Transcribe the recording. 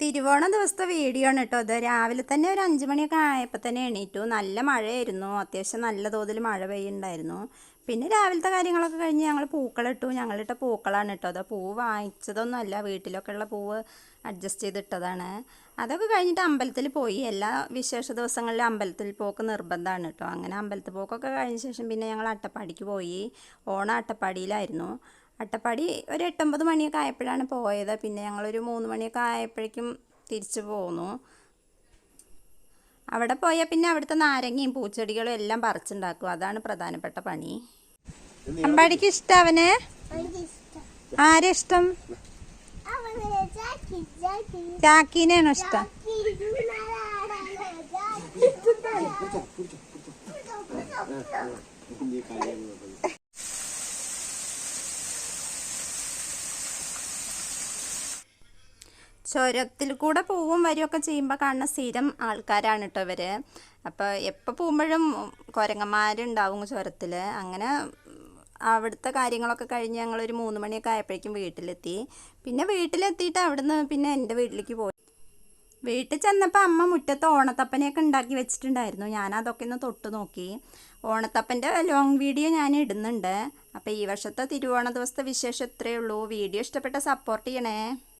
തിരുവോണ ദിവസത്തെ വീഡിയോ ആണ് കേട്ടോ. അത് രാവിലെ തന്നെ ഒരു 5 മണിയൊക്കെ ആയപ്പോൾ തന്നെ എണീറ്റു. നല്ല മഴയായിരുന്നു, അത്യാവശ്യം നല്ല തോതിൽ മഴ പെയ്യുന്നുണ്ടായിരുന്നു. പിന്നെ രാവിലത്തെ കാര്യങ്ങളൊക്കെ കഴിഞ്ഞ് ഞങ്ങൾ പൂക്കളിട്ടു. ഞങ്ങളിട്ട പൂക്കളാണ് കേട്ടോ. അത് പൂവ് വാങ്ങിച്ചതൊന്നുമല്ല, വീട്ടിലൊക്കെ ഉള്ള പൂവ് അഡ്ജസ്റ്റ് ചെയ്തിട്ടതാണ്. അതൊക്കെ കഴിഞ്ഞിട്ട് അമ്പലത്തിൽ പോയി. എല്ലാ വിശേഷ ദിവസങ്ങളിലും അമ്പലത്തിൽ പോക്ക് നിർബന്ധമാണ് കേട്ടോ. അങ്ങനെ അമ്പലത്തിൽ പോക്കൊക്കെ കഴിഞ്ഞ ശേഷം പിന്നെ ഞങ്ങൾ അട്ടപ്പാടിക്ക് പോയി. ഓണം അട്ടപ്പാടിയിലായിരുന്നു. അട്ടപ്പാടി ഒരു 8-9 മണിയൊക്കെ ആയപ്പോഴാണ് പോയത്. പിന്നെ ഞങ്ങളൊരു 3 മണിയൊക്കെ ആയപ്പോഴേക്കും തിരിച്ചു പോന്നു. അവിടെ പോയാൽ പിന്നെ അവിടുത്തെ നാരങ്ങയും പൂച്ചെടികളും എല്ലാം പറിച്ചുണ്ടാക്കും. അതാണ് പ്രധാനപ്പെട്ട പണി. അമ്പാടിക്ക് ഇഷ്ടം അവന്? ആരെ ഇഷ്ടം? ചാക്കീനെയാണോ ഇഷ്ടം? ചുരത്തിൽ കൂടെ പോവും വരികയൊക്കെ ചെയ്യുമ്പോൾ കാണുന്ന സ്ഥിരം ആൾക്കാരാണ് കേട്ടോ ഇവർ. അപ്പോൾ എപ്പോൾ പോകുമ്പോഴും കുരങ്ങന്മാരുണ്ടാവും ചുരത്തിൽ. അങ്ങനെ അവിടുത്തെ കാര്യങ്ങളൊക്കെ കഴിഞ്ഞ് ഞങ്ങളൊരു 3 മണിയൊക്കെ ആയപ്പോഴേക്കും വീട്ടിലെത്തി. പിന്നെ വീട്ടിലെത്തിയിട്ട് അവിടുന്ന് പിന്നെ എൻ്റെ വീട്ടിലേക്ക് പോയി. വീട്ടിൽ ചെന്നപ്പോൾ അമ്മ മുറ്റത്ത് ഓണത്തപ്പനെയൊക്കെ ഉണ്ടാക്കി വെച്ചിട്ടുണ്ടായിരുന്നു. ഞാൻ അതൊക്കെ ഒന്ന് തൊട്ട് നോക്കി. ഓണത്തപ്പൻ്റെ ലോങ് വീഡിയോ ഞാൻ ഇടുന്നുണ്ട്. അപ്പോൾ ഈ വർഷത്തെ തിരുവോണ ദിവസത്തെ വിശേഷം ഇത്രയേ ഉള്ളൂ. വീഡിയോ ഇഷ്ടപ്പെട്ട സപ്പോർട്ട് ചെയ്യണേ.